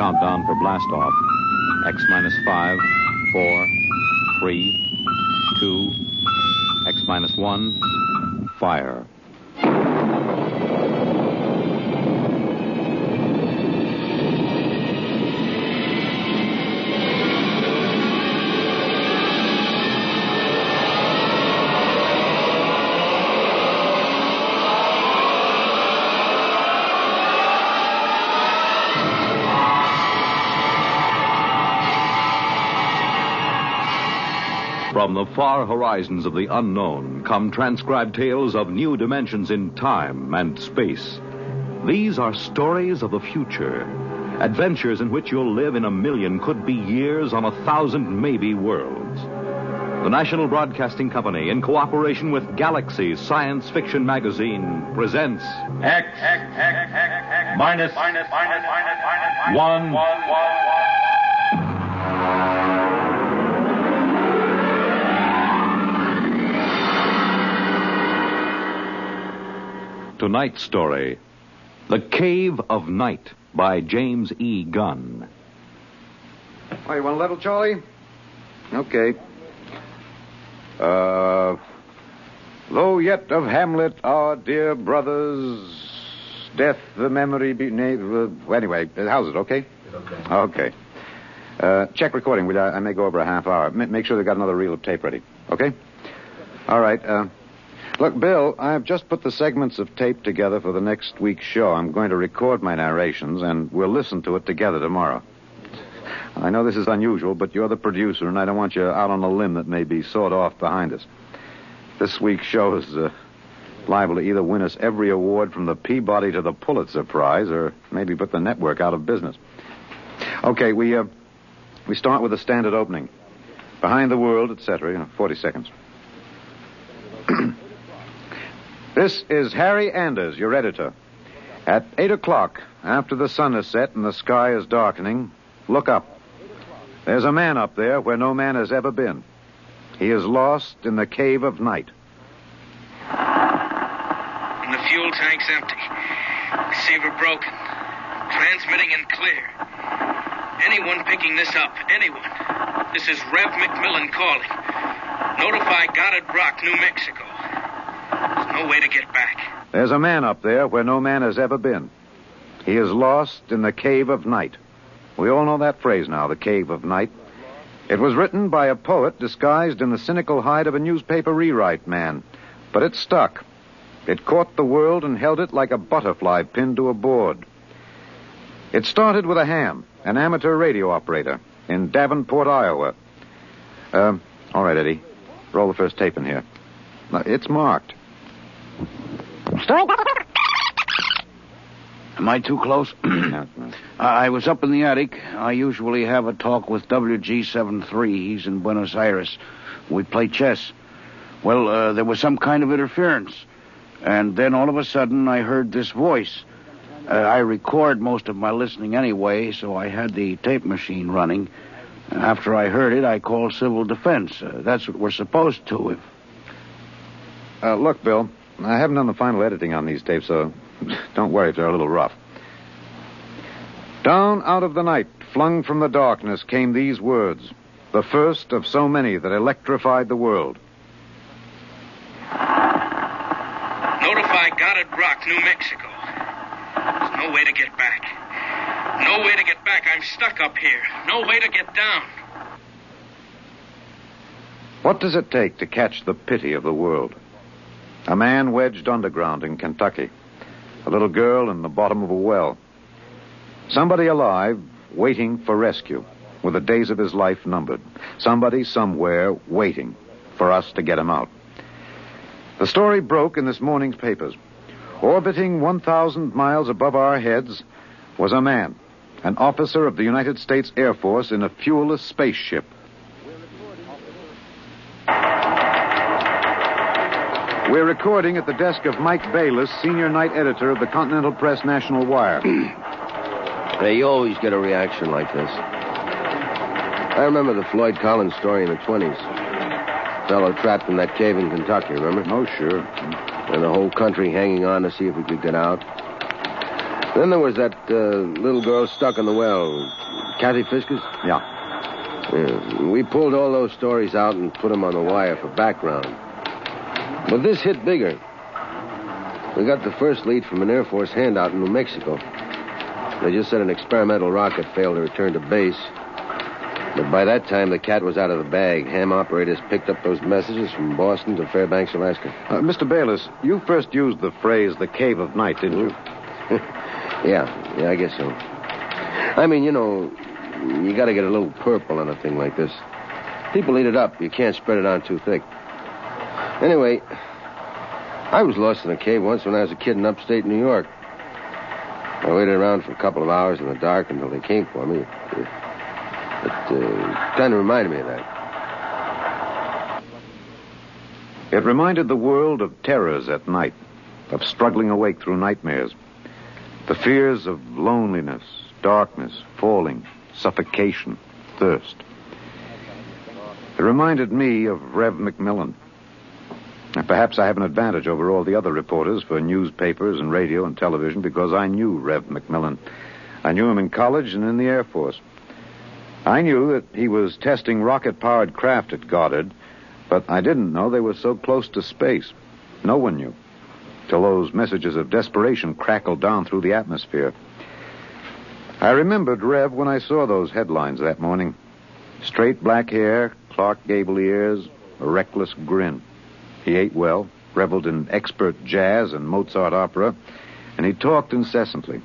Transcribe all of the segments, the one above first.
countdown for blast-off. X minus 5, 4, 3, 2, X minus 1, fire. From the far horizons of the unknown come transcribed tales of new dimensions in time and space. These are stories of the future, adventures in which you'll live in a million could-be years on 1,000 maybe worlds. The National Broadcasting Company, in cooperation with Galaxy Science Fiction Magazine, presents X minus 1. Tonight's story, The Cave of Night, by James E. Gunn. Oh, you want a level, Charlie? Okay. Lo yet of Hamlet, our dear brothers, death the memory be... Anyway, how's it, okay? Okay. Check recording, will you? I may go over a half hour. Make sure they've got another reel of tape ready, okay? All right, Look, Bill, I've just put the segments of tape together for the next week's show. I'm going to record my narrations, and we'll listen to it together tomorrow. I know this is unusual, but you're the producer, and I don't want you out on a limb that may be sawed off behind us. This week's show is liable to either win us every award from the Peabody to the Pulitzer Prize, or maybe put the network out of business. Okay, we start with a standard opening. Behind the world, etc., 40 seconds. This is Harry Anders, your editor. At 8 o'clock, after the sun has set and the sky is darkening, look up. There's a man up there where no man has ever been. He is lost in the cave of night. And the fuel tank's empty. Receiver broken. Transmitting and clear. Anyone picking this up, anyone. This is Rev McMillan calling. Notify Goddard Rock, New Mexico. There's no way to get back. There's a man up there where no man has ever been. He is lost in the cave of night. We all know that phrase now, the cave of night. It was written by a poet disguised in the cynical hide of a newspaper rewrite man. But it stuck. It caught the world and held it like a butterfly pinned to a board. It started with a ham, an amateur radio operator, in Davenport, Iowa. All right, Eddie. Roll the first tape in here. It's marked. Am I too close? I was up in the attic. I usually have a talk with WG73. He's in Buenos Aires. We play chess. Well, there was some kind of interference. And then all of a sudden I heard this voice. I record most of my listening anyway, so I had the tape machine running. After I heard it, I called civil defense. That's what we're supposed to. Look, Bill, I haven't done the final editing on these tapes, so don't worry if they're a little rough. Down out of the night, flung from the darkness, came these words, the first of so many that electrified the world. Notify Goddard Rock, New Mexico. There's no way to get back. No way to get back. I'm stuck up here. No way to get down. What does it take to catch the pity of the world? A man wedged underground in Kentucky. A little girl in the bottom of a well. Somebody alive, waiting for rescue, with the days of his life numbered. Somebody somewhere waiting for us to get him out. The story broke in this morning's papers. Orbiting 1,000 miles above our heads was a man, an officer of the United States Air Force in a fuelless spaceship. We're recording at the desk of Mike Bayless, senior night editor of the Continental Press National Wire. Hey, you always get a reaction like this. I remember the Floyd Collins story in the 20s. Fellow trapped in that cave in Kentucky, remember? Oh, sure. And the whole country hanging on to see if we could get out. Then there was that little girl stuck in the well. Kathy Fiskus? Yeah. We pulled all those stories out and put them on the wire for background. But this hit bigger. We got the first lead from an Air Force handout in New Mexico. They just said an experimental rocket failed to return to base. But by that time, the cat was out of the bag. Ham operators picked up those messages from Boston to Fairbanks, Alaska. Mr. Bayless, you first used the phrase the cave of night, didn't you? Yeah, I guess so. I mean, you got to get a little purple on a thing like this. People eat it up. You can't spread it on too thick. Anyway, I was lost in a cave once when I was a kid in upstate New York. I waited around for a couple of hours in the dark until they came for me. It kind of reminded me of that. It reminded the world of terrors at night, of struggling awake through nightmares. The fears of loneliness, darkness, falling, suffocation, thirst. It reminded me of Rev McMillan. And perhaps I have an advantage over all the other reporters for newspapers and radio and television because I knew Rev McMillan. I knew him in college and in the Air Force. I knew that he was testing rocket-powered craft at Goddard, but I didn't know they were so close to space. No one knew, till those messages of desperation crackled down through the atmosphere. I remembered Rev when I saw those headlines that morning. Straight black hair, Clark Gable ears, a reckless grin. He ate well, reveled in expert jazz and Mozart opera, and he talked incessantly.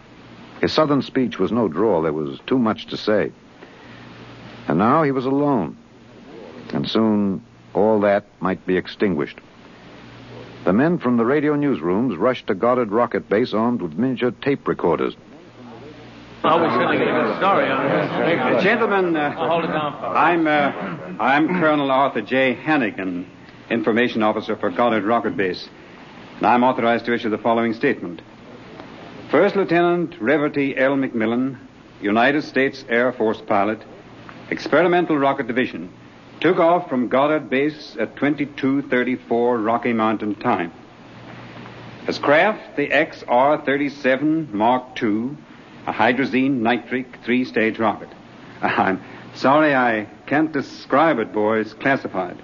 His southern speech was no drawl. There was too much to say. And now he was alone. And soon all that might be extinguished. The men from the radio newsrooms rushed to Goddard Rocket Base armed with miniature tape recorders. Oh, we're certainly getting a story on it. Gentlemen, hold it down. I'm Colonel Arthur J. Hannigan, Information Officer for Goddard Rocket Base. And I'm authorized to issue the following statement. First Lieutenant Reverty L. McMillan, United States Air Force pilot, Experimental Rocket Division, took off from Goddard Base at 22:34 Rocky Mountain time. His craft, the XR-37 Mark II, a hydrazine nitric three-stage rocket. I'm sorry I can't describe it, boys. Classified.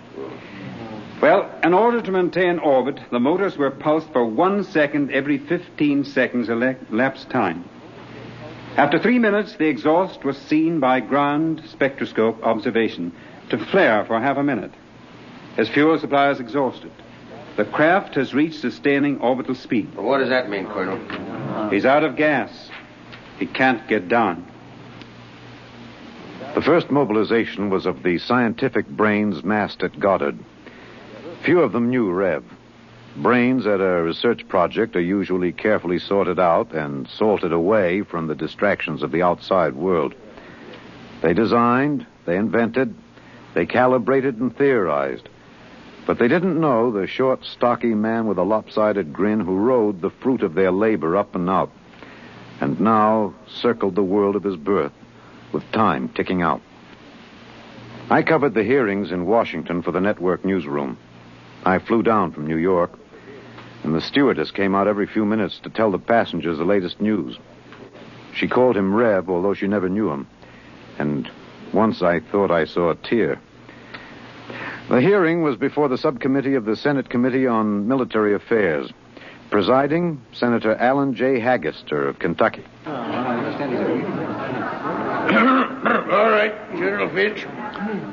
Well, in order to maintain orbit, the motors were pulsed for 1 second every 15 seconds elapsed time. After 3 minutes, the exhaust was seen by ground spectroscope observation to flare for half a minute. His fuel supply is exhausted. The craft has reached sustaining orbital speed. Well, what does that mean, Colonel? He's out of gas. He can't get down. The first mobilization was of the scientific brains massed at Goddard. Few of them knew Rev. Brains at a research project are usually carefully sorted out and salted away from the distractions of the outside world. They designed, they invented, they calibrated and theorized. But they didn't know the short, stocky man with a lopsided grin who rode the fruit of their labor up and out, and now circled the world of his birth, with time ticking out. I covered the hearings in Washington for the network newsroom. I flew down from New York, and the stewardess came out every few minutes to tell the passengers the latest news. She called him Rev, although she never knew him, and once I thought I saw a tear. The hearing was before the subcommittee of the Senate Committee on Military Affairs. Presiding, Senator Allen J. Haggister of Kentucky. All right, General Finch.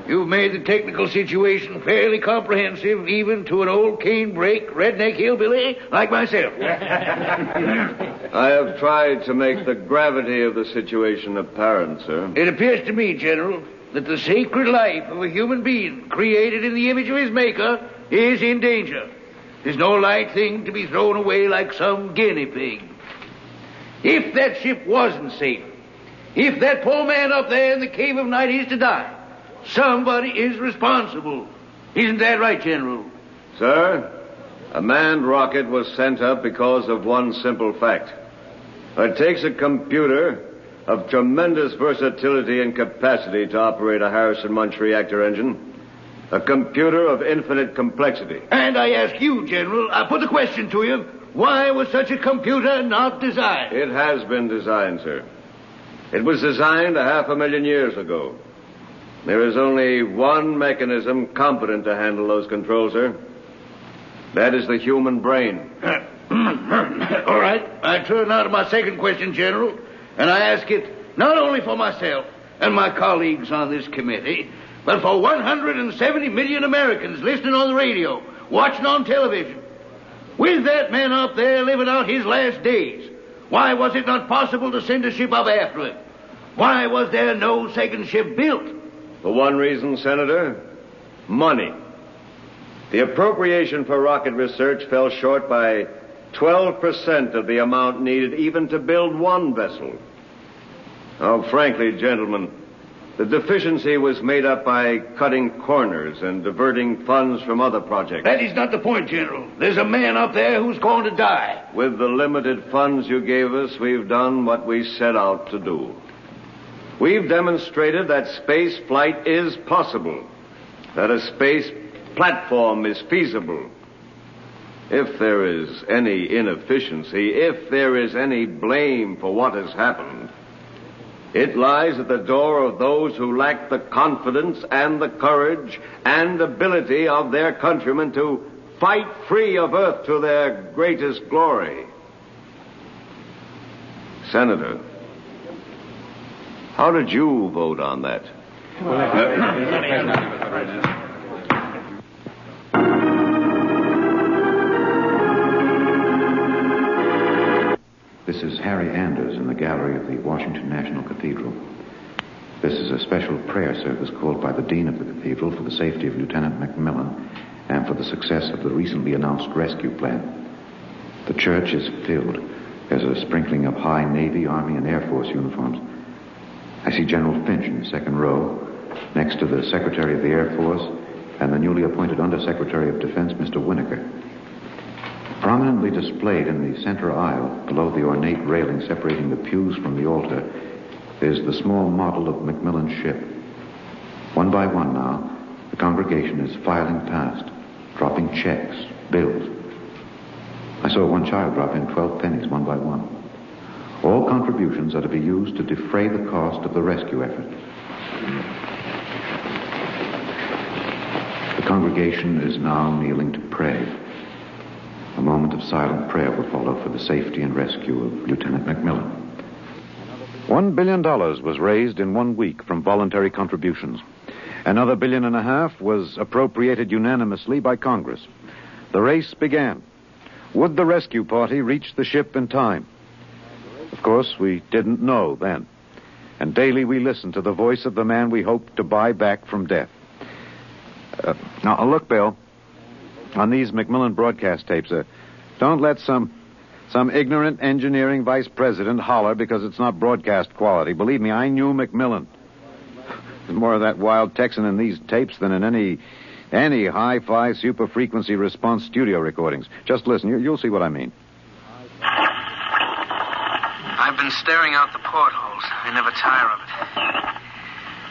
You've made the technical situation fairly comprehensive, even to an old canebrake redneck hillbilly like myself. I have tried to make the gravity of the situation apparent, sir. It appears to me, General, that the sacred life of a human being created in the image of his maker is in danger. It's no light thing to be thrown away like some guinea pig. If that ship wasn't safe, if that poor man up there in the cave of night is to die, somebody is responsible. Isn't that right, General? Sir, a manned rocket was sent up because of one simple fact. It takes a computer of tremendous versatility and capacity to operate a Harrison-Munch reactor engine. A computer of infinite complexity. And I ask you, General, I put the question to you, Why was such a computer not designed? It has been designed, sir. It was designed 500,000 years ago. There is only one mechanism competent to handle those controls, sir. That is the human brain. All right. I turn now to my second question, General, and I ask it not only for myself and my colleagues on this committee, but for 170 million Americans listening on the radio, watching on television. With that man up there living out his last days, why was it not possible to send a ship up after him? Why was there no second ship built? For one reason, Senator, money. The appropriation for rocket research fell short by 12% of the amount needed even to build one vessel. Oh, frankly, gentlemen, the deficiency was made up by cutting corners and diverting funds from other projects. That is not the point, General. There's a man up there who's going to die. With the limited funds you gave us, we've done what we set out to do. We've demonstrated that space flight is possible, that a space platform is feasible. If there is any inefficiency, if there is any blame for what has happened, it lies at the door of those who lack the confidence and the courage and ability of their countrymen to fight free of Earth to their greatest glory. Senator, how did you vote on that? This is Harry Anders in the gallery of the Washington National Cathedral. This is a special prayer service called by the Dean of the Cathedral for the safety of Lieutenant Macmillan and for the success of the recently announced rescue plan. The church is filled. There's a sprinkling of high Navy, Army, and Air Force uniforms. I see General Finch in the second row, next to the Secretary of the Air Force and the newly appointed Undersecretary of Defense, Mr. Winokur. Prominently displayed in the center aisle, below the ornate railing separating the pews from the altar, is the small model of Macmillan's ship. One by one now, the congregation is filing past, dropping checks, bills. I saw one child drop in 12 pennies one by one. All contributions are to be used to defray the cost of the rescue effort. The congregation is now kneeling to pray. A moment of silent prayer will follow for the safety and rescue of Lieutenant Macmillan. $1 billion was raised in 1 week from voluntary contributions. Another $1.5 billion was appropriated unanimously by Congress. The race began. Would the rescue party reach the ship in time? Of course, we didn't know then. And daily we listened to the voice of the man we hoped to buy back from death. Now, look, Bill, on these Macmillan broadcast tapes, don't let some ignorant engineering vice president holler because it's not broadcast quality. Believe me, I knew Macmillan. There's more of that wild Texan in these tapes than in any hi-fi super-frequency response studio recordings. Just listen, you'll see what I mean. I've been staring out the portholes. I never tire of it.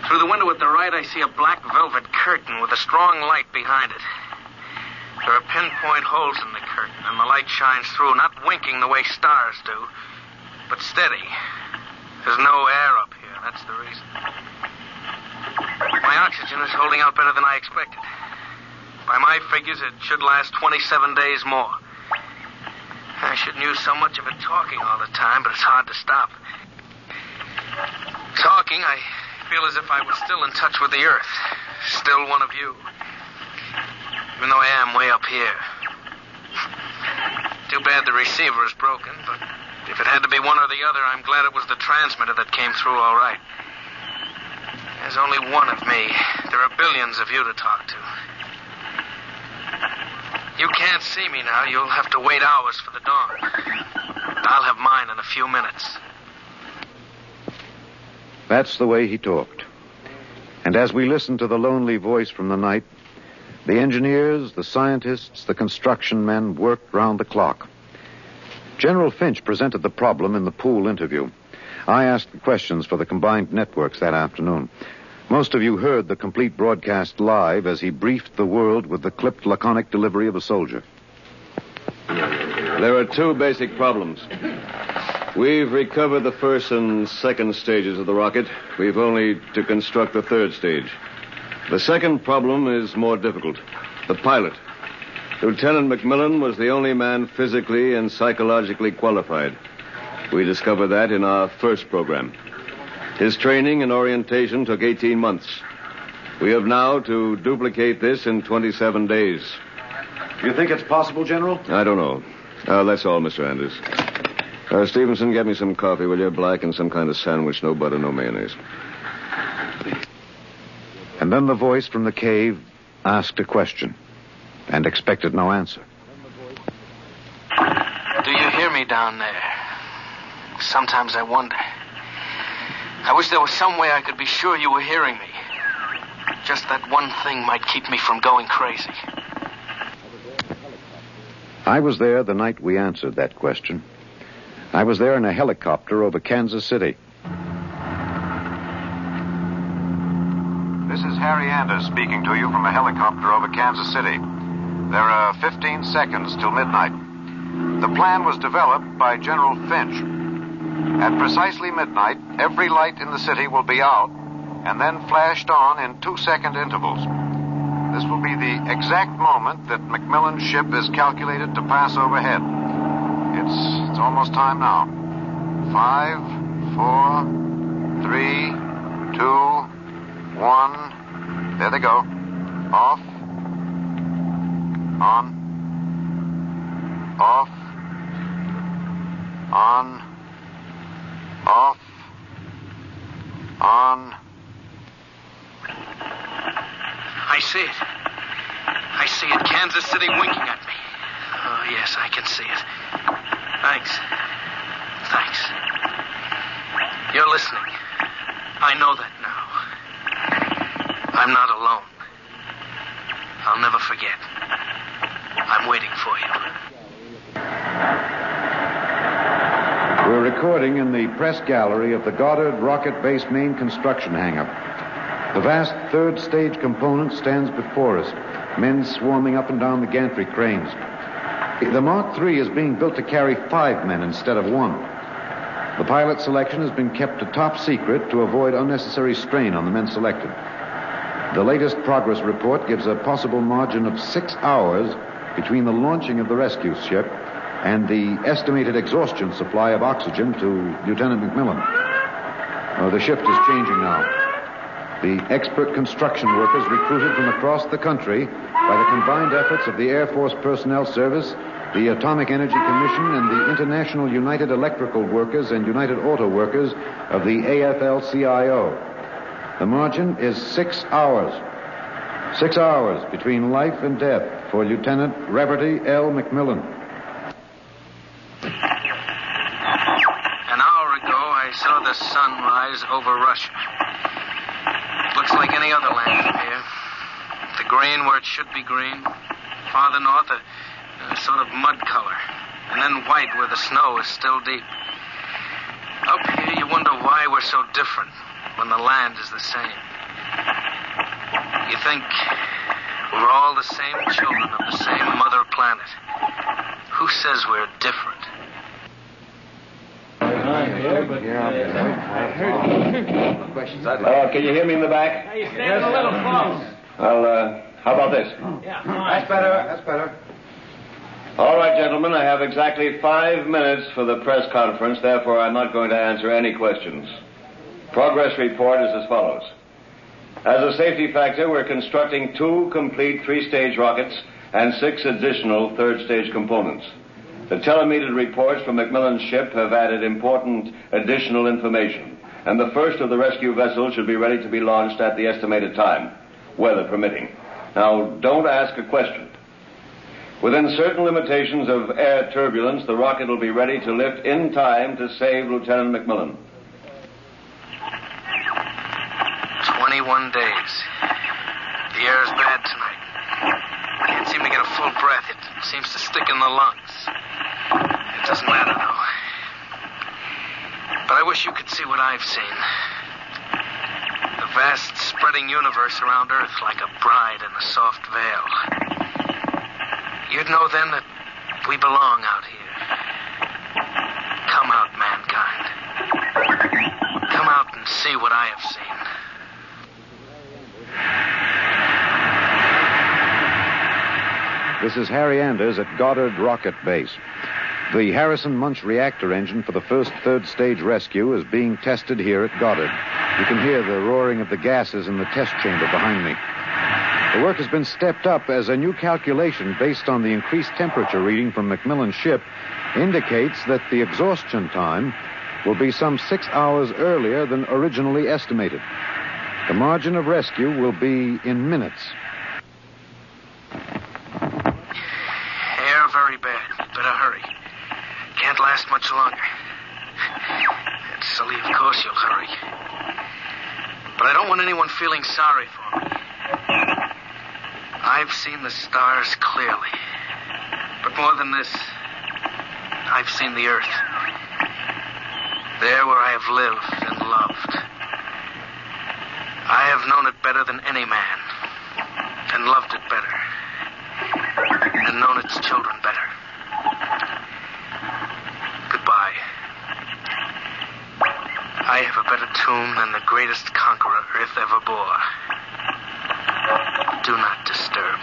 Through the window at the right, I see a black velvet curtain with a strong light behind it. There are pinpoint holes in the curtain, and the light shines through, not winking the way stars do, but steady. There's no air up here. That's the reason. My oxygen is holding out better than I expected. By my figures, it should last 27 days more. I shouldn't use so much of it talking all the time, but it's hard to stop. Talking, I feel as if I was still in touch with the Earth. Still one of you. Even though I am way up here. Too bad the receiver is broken, but if it had to be one or the other, I'm glad it was the transmitter that came through all right. There's only one of me. There are billions of you to talk to. You can't see me now. You'll have to wait hours for the dawn. I'll have mine in a few minutes. That's the way he talked. And as we listened to the lonely voice from the night, the engineers, the scientists, the construction men worked round the clock. General Finch presented the problem in the Pohl interview. I asked the questions for the combined networks that afternoon. Most of you heard the complete broadcast live as he briefed the world with the clipped, laconic delivery of a soldier. There are two basic problems. We've recovered the first and second stages of the rocket. We've only to construct the third stage. The second problem is more difficult. The pilot. Lieutenant McMillan was the only man physically and psychologically qualified. We discovered that in our first program. His training and orientation took 18 months. We have now to duplicate this in 27 days. You think it's possible, General? I don't know. That's all, Mr. Anders. Stevenson, get me some coffee, will you? Black and some kind of sandwich, no butter, no mayonnaise. And then the voice from the cave asked a question and expected no answer. Do you hear me down there? Sometimes I wonder. I wish there was some way I could be sure you were hearing me. Just that one thing might keep me from going crazy. I was there the night we answered that question. I was there in a helicopter over Kansas City. This is Harry Anders speaking to you from a helicopter over Kansas City. There are 15 seconds till midnight. The plan was developed by General Finch. At precisely midnight, every light in the city will be out and then flashed on in 2-second intervals. This will be the exact moment that McMillan's ship is calculated to pass overhead. It's almost time now. 5, 4, 3, 2, 1. There they go. Off. On. Off. On. Off. On. I see it. I see it. Kansas City winking at me. Oh, yes, I can see it. Thanks. Thanks. You're listening. I know that now. I'm not alone. I'll never forget. I'm waiting for you. We're recording in the press gallery of the Goddard Rocket Base main construction hangar. The vast third stage component stands before us, men swarming up and down the gantry cranes. The Mark III is being built to carry 5 men instead of 1. The pilot selection has been kept a top secret to avoid unnecessary strain on the men selected. The latest progress report gives a possible margin of 6 hours between the launching of the rescue ship and the estimated exhaustion supply of oxygen to Lieutenant McMillan. The shift is changing now. The expert construction workers recruited from across the country by the combined efforts of the Air Force Personnel Service, the Atomic Energy Commission, and the International United Electrical Workers and United Auto Workers of the AFL-CIO. The margin is 6 hours. 6 hours between life and death for Lieutenant Reverdy L. McMillan. An hour ago, I saw the sun rise over Russia. It looks like any other land from here. The green where it should be green. Farther north, a sort of mud color. And then white where the snow is still deep. Up here, you wonder why we're so different when the land is the same. You think we're all the same children of the same mother planet. Who says we're different? Can you hear me in the back? Hey, you're standing a little close. Well, how about this? Yeah, That's better. That's better. All right, gentlemen, I have exactly 5 minutes for the press conference. Therefore, I'm not going to answer any questions. Progress report is as follows. As a safety factor, we're constructing 2 complete 3-stage rockets and 6 additional 3rd-stage components. The telemetered reports from McMillan's ship have added important additional information, and the first of the rescue vessels should be ready to be launched at the estimated time, weather permitting. Now, don't ask a question. Within certain limitations of air turbulence, the rocket will be ready to lift in time to save Lieutenant McMillan. 21 days. The air is bad tonight. Can't seem to get a full breath. It seems to stick in the lungs. It doesn't matter, though. But I wish you could see what I've seen. The vast, spreading universe around Earth like a bride in a soft veil. You'd know then that we belong out here. I have seen. This is Harry Anders at Goddard Rocket Base. The Harrison Munch reactor engine for the first third stage rescue is being tested here at Goddard. You can hear the roaring of the gases in the test chamber behind me. The work has been stepped up as a new calculation based on the increased temperature reading from McMillan's ship indicates that the exhaustion time will be some 6 hours earlier than originally estimated. The margin of rescue will be in minutes. Air very bad. Better hurry. Can't last much longer. And silly, of course you'll hurry. But I don't want anyone feeling sorry for me. I've seen the stars clearly. But more than this, I've seen the earth. There where I have lived and loved. I have known it better than any man. And loved it better. And known its children better. Goodbye. I have a better tomb than the greatest conqueror earth ever bore. Do not disturb.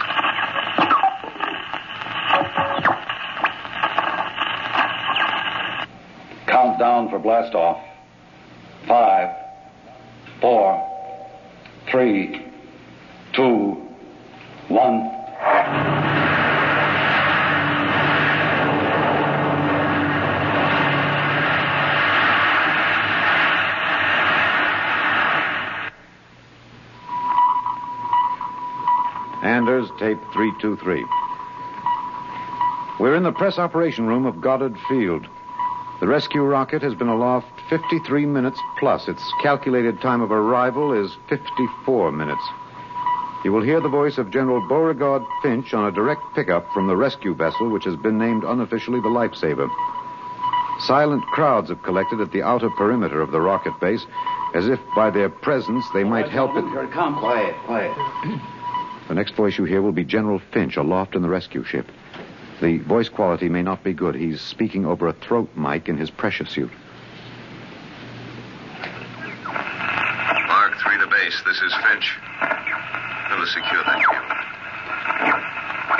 Countdown for blastoff. 5, 4, 3, 2, 1. Anders, tape 323. We're in the press operation room of Goddard Field. The rescue rocket has been aloft 53 minutes plus. Its calculated time of arrival is 54 minutes. You will hear the voice of General Beauregard Finch on a direct pickup from the rescue vessel, which has been named unofficially the Lifesaver. Silent crowds have collected at the outer perimeter of the rocket base, as if by their presence they might help it. Here it comes. Quiet. The next voice you hear will be General Finch aloft in the rescue ship. The voice quality may not be good. He's speaking over a throat mic in his pressure suit. Mark 3 to base. This is Finch. We'll secure that field.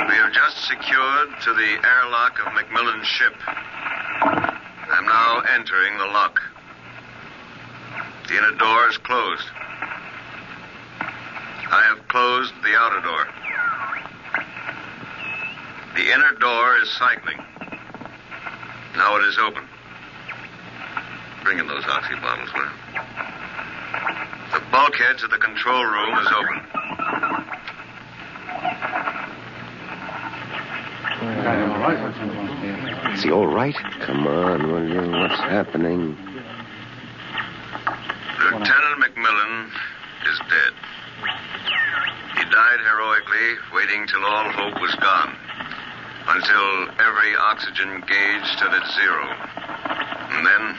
We have just secured to the airlock of McMillan's ship. I'm now entering the lock. The inner door is closed. I have closed the outer door. The inner door is cycling. Now it is open. Bring in those oxy bottles, will you? The bulkhead to the control room is open. Is he all right? Come on, will you? What's happening? Lieutenant McMillan is dead. He died heroically, waiting till all hope was gone. Until every oxygen gauge stood at 0. And then,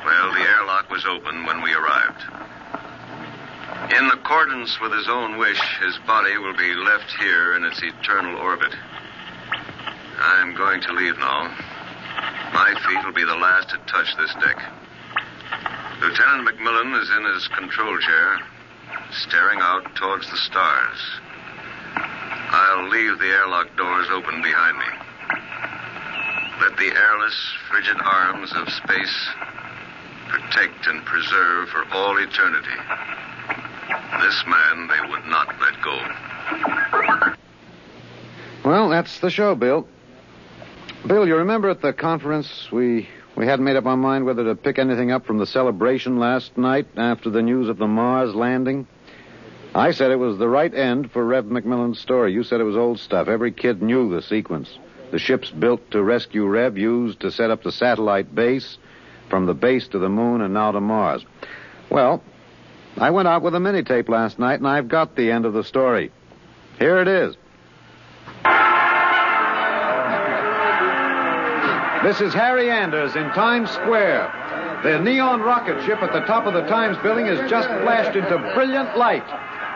well, the airlock was open when we arrived. In accordance with his own wish, his body will be left here in its eternal orbit. I'm going to leave now. My feet will be the last to touch this deck. Lieutenant McMillan is in his control chair, staring out towards the stars. I'll leave the airlock doors open behind me. Let the airless, frigid arms of space protect and preserve for all eternity this man they would not let go. Well, that's the show, Bill. Bill, you remember at the conference we hadn't made up our mind whether to pick anything up from the celebration last night after the news of the Mars landing? I said it was the right end for Rev McMillan's story. You said it was old stuff. Every kid knew the sequence. The ships built to rescue Rev, used to set up the satellite base, from the base to the moon and now to Mars. Well, I went out with a mini-tape last night, and I've got the end of the story. Here it is. This is Harry Anders in Times Square. The neon rocket ship at the top of the Times building has just flashed into brilliant light.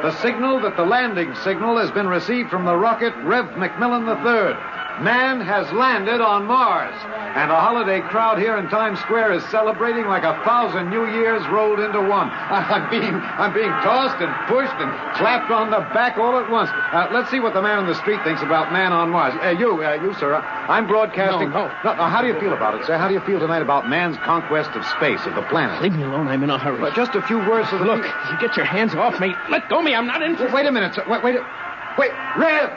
The signal that the landing signal has been received from the rocket Rev McMillan III. Man has landed on Mars. And the holiday crowd here in Times Square is celebrating like 1,000 New Years rolled into one. I'm being tossed and pushed and clapped on the back all at once. Let's see what the man on the street thinks about man on Mars. You, sir. I'm broadcasting. No. How do you feel about it, sir? How do you feel tonight about man's conquest of space, of the planet? Leave me alone. I'm in a hurry. Well, just a few words for the... Look, you get your hands off me. Let go of me. I'm not interested. Wait a minute, sir. Wait. Rev!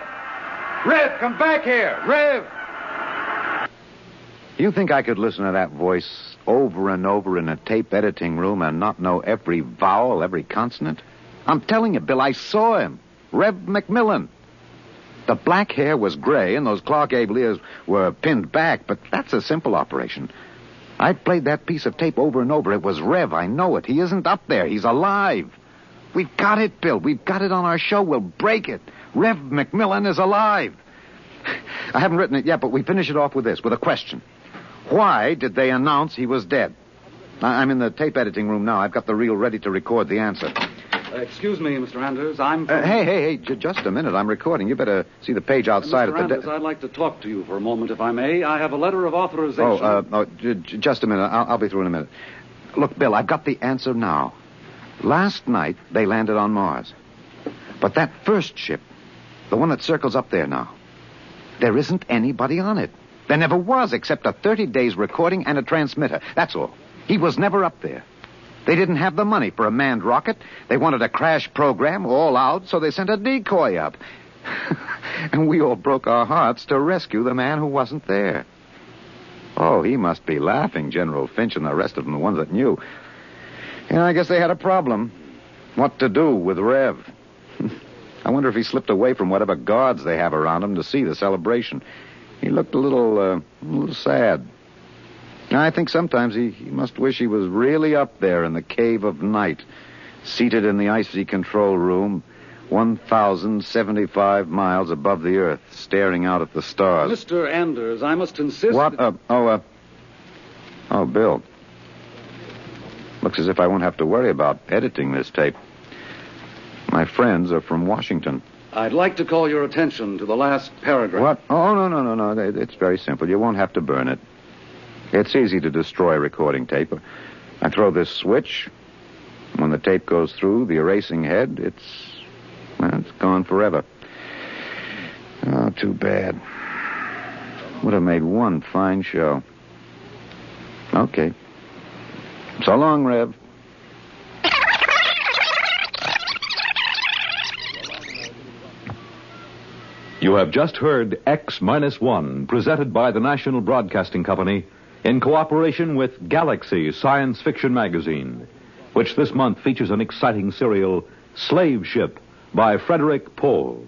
Rev, come back here. Rev! You think I could listen to that voice over and over in a tape editing room and not know every vowel, every consonant? I'm telling you, Bill, I saw him. Rev McMillan. The black hair was gray and those Clark Abe ears were pinned back, but that's a simple operation. I played that piece of tape over and over. It was Rev, I know it. He isn't up there. He's alive. We've got it, Bill. We've got it on our show. We'll break it. Rev McMillan is alive. I haven't written it yet, but we finish it off with this, with a question. Why did they announce he was dead? I'm in the tape editing room now. I've got the reel ready to record the answer. Excuse me, Mr. Anders. I'm... Hey, just a minute. I'm recording. You better see the page outside Mr. Anders, I'd like to talk to you for a moment, if I may. I have a letter of authorization... Just a minute. I'll be through in a minute. Look, Bill, I've got the answer now. Last night, they landed on Mars. But that first ship, the one that circles up there now, there isn't anybody on it. There never was, except a 30 days recording and a transmitter. That's all. He was never up there. They didn't have the money for a manned rocket. They wanted a crash program all out, so they sent a decoy up. And we all broke our hearts to rescue the man who wasn't there. Oh, he must be laughing, General Finch and the rest of them, the ones that knew. I guess they had a problem. What to do with Rev? I wonder if he slipped away from whatever guards they have around him to see the celebration. He looked a little sad. I think sometimes he must wish he was really up there in the cave of night, seated in the icy control room, 1,075 miles above the Earth, staring out at the stars. Mr. Anders, I must insist... What? Bill. Looks as if I won't have to worry about editing this tape. My friends are from Washington. I'd like to call your attention to the last paragraph. What? Oh, no. It's very simple. You won't have to burn it. It's easy to destroy recording tape. I throw this switch. When the tape goes through the erasing head, it's gone forever. Oh, too bad. Would have made one fine show. Okay. So long, Rev. You have just heard X-1, presented by the National Broadcasting Company in cooperation with Galaxy Science Fiction Magazine, which this month features an exciting serial, Slave Ship, by Frederik Pohl.